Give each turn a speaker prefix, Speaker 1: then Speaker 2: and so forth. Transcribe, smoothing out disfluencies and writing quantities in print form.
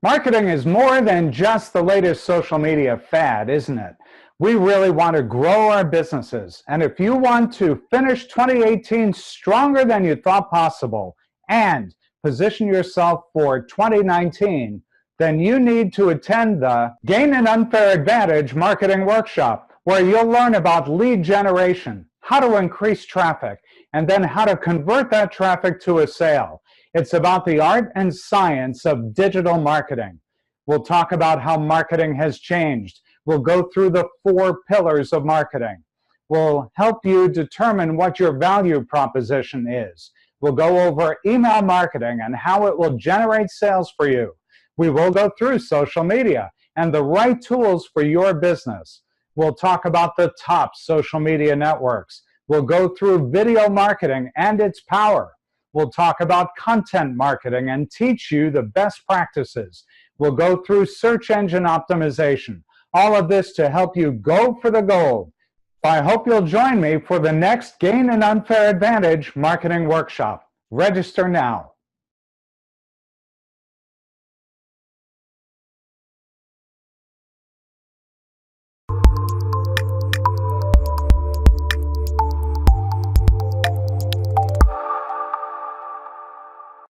Speaker 1: Marketing is more than just the latest social media fad, isn't it? We really want to grow our businesses. And if you want to finish 2018 stronger than you thought possible and position yourself for 2019, then you need to attend the Gain an Unfair Advantage Marketing Workshop, where you'll learn about lead generation, how to increase traffic, and then how to convert that traffic to a sale. It's about the art and science of digital marketing. We'll talk about how marketing has changed. We'll go through the 4 pillars of marketing. We'll help you determine what your value proposition is. We'll go over email marketing and how it will generate sales for you. We will go through social media and the right tools for your business. We'll talk about the top social media networks. We'll go through video marketing and its power. We'll talk about content marketing and teach you the best practices. We'll go through search engine optimization. All of this to help you go for the gold. I hope you'll join me for the next Gain an Unfair Advantage Marketing Workshop. Register now.